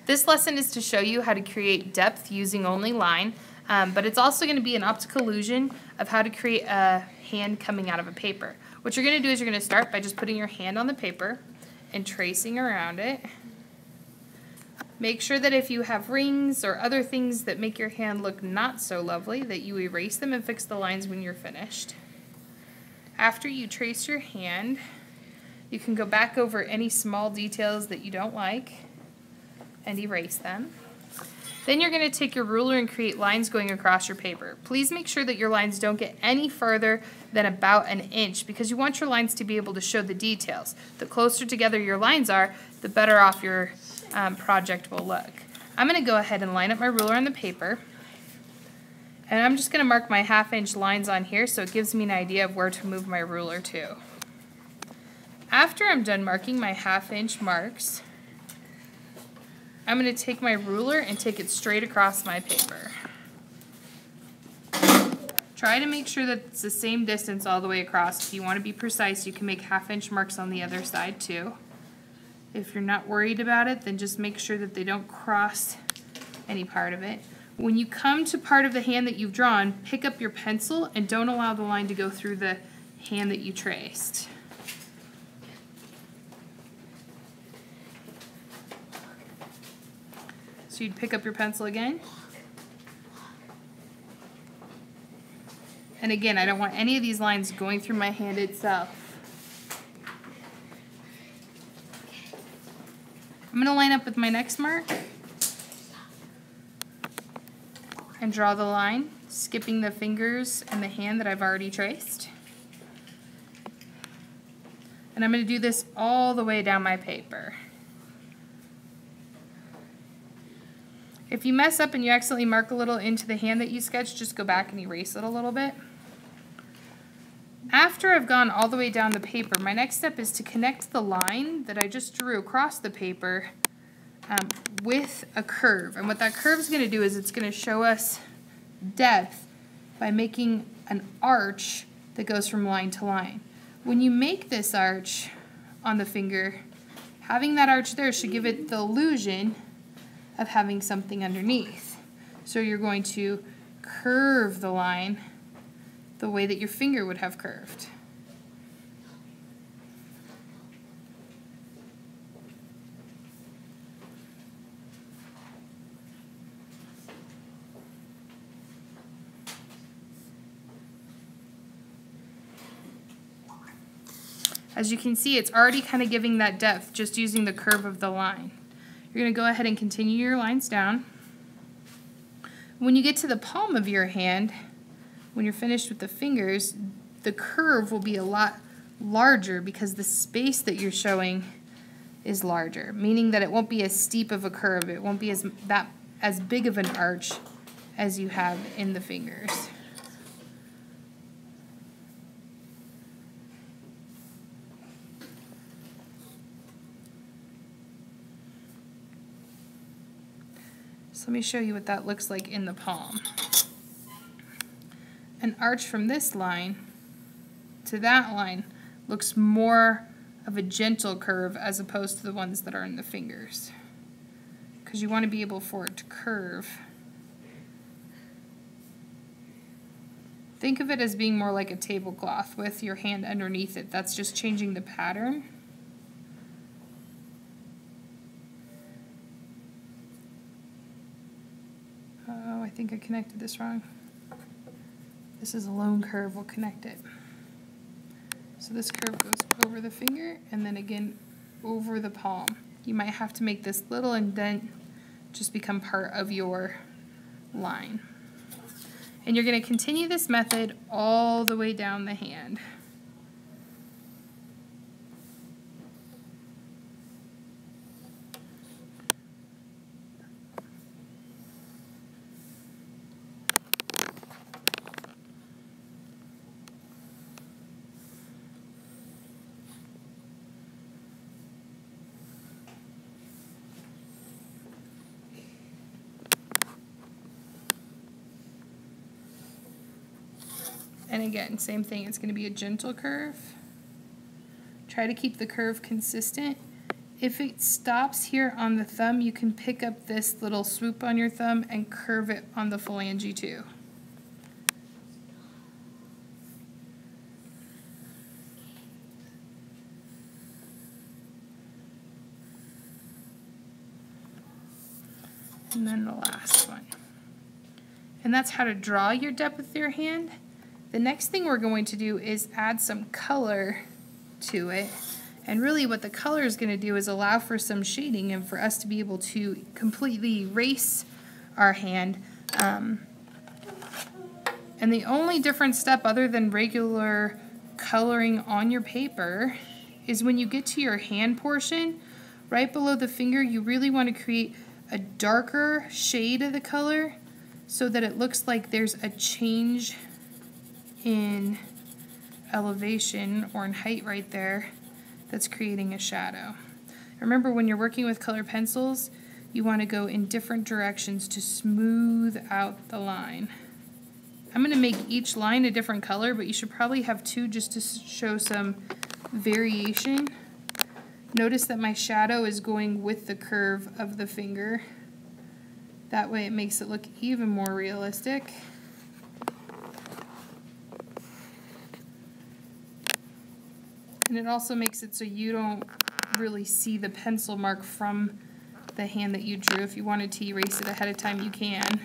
This lesson is to show you how to create depth using only line, but it's also going to be an optical illusion of how to create a hand coming out of a paper. What you're going to do is you're going to start by just putting your hand on the paper and tracing around it. Make sure that if you have rings or other things that make your hand look not so lovely, that you erase them and fix the lines when you're finished. After you trace your hand, you can go back over any small details that you don't like and erase them. Then you're going to take your ruler and create lines going across your paper. Please make sure that your lines don't get any further than about an inch because you want your lines to be able to show the details. The closer together your lines are, the better off your project will look. I'm going to go ahead and line up my ruler on the paper, and I'm just going to mark my 1/2 inch lines on here so it gives me an idea of where to move my ruler to. After I'm done marking my 1/2 inch marks, I'm going to take my ruler and take it straight across my paper. Try to make sure that it's the same distance all the way across. If you want to be precise, you can make 1/2 inch marks on the other side too. If you're not worried about it, then just make sure that they don't cross any part of it. When you come to part of the hand that you've drawn, pick up your pencil and don't allow the line to go through the hand that you traced. So you'd pick up your pencil again. And again, I don't want any of these lines going through my hand itself. I'm going to line up with my next mark and draw the line, skipping the fingers and the hand that I've already traced. And I'm going to do this all the way down my paper. If you mess up and you accidentally mark a little into the hand that you sketched, just go back and erase it a little bit. After I've gone all the way down the paper, my next step is to connect the line that I just drew across the paper with a curve. And what that curve is going to do is it's going to show us depth by making an arch that goes from line to line. When you make this arch on the finger, having that arch there should give it the illusion of having something underneath. So you're going to curve the line the way that your finger would have curved. As you can see, it's already kind of giving that depth just using the curve of the line. You're going to go ahead and continue your lines down. When you get to the palm of your hand, when you're finished with the fingers, the curve will be a lot larger because the space that you're showing is larger, meaning that it won't be as steep of a curve. It won't be as big of an arch as you have in the fingers. So let me show you what that looks like in the palm. An arch from this line to that line looks more of a gentle curve as opposed to the ones that are in the fingers, because you want to be able for it to curve. Think of it as being more like a tablecloth with your hand underneath it. That's just changing the pattern. Oh, I think I connected this wrong. This is a lone curve, we'll connect it. So this curve goes over the finger and then again over the palm. You might have to make this little indent just become part of your line. And you're going to continue this method all the way down the hand. And again, same thing, it's going to be a gentle curve. Try to keep the curve consistent if it stops here on the thumb, you can pick up this little swoop on your thumb and curve it on the phalange too. And then the last one. And that's how to draw your depth with your hand. The next thing we're going to do is add some color to it. And really what the color is going to do is allow for some shading and for us to be able to completely erase our hand. And the only different step other than regular coloring on your paper is when you get to your hand portion, right below the finger, you really want to create a darker shade of the color so that it looks like there's a change in elevation or in height right there that's creating a shadow. Remember, when you're working with colored pencils, you want to go in different directions to smooth out the line. I'm going to make each line a different color, but you should probably have two just to show some variation. Notice that my shadow is going with the curve of the finger. That way it makes it look even more realistic. And it also makes it so you don't really see the pencil mark from the hand that you drew. If you wanted to erase it ahead of time, you can.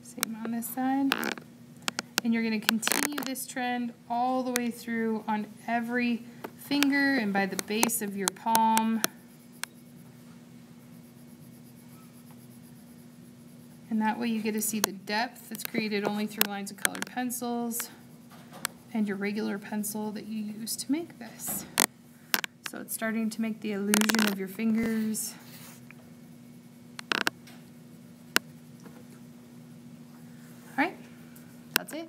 Same on this side. And you're going to continue this trend all the way through on every finger and by the base of your palm. And that way you get to see the depth that's created only through lines of colored pencils and your regular pencil that you use to make this. So it's starting to make the illusion of your fingers. All right, that's it.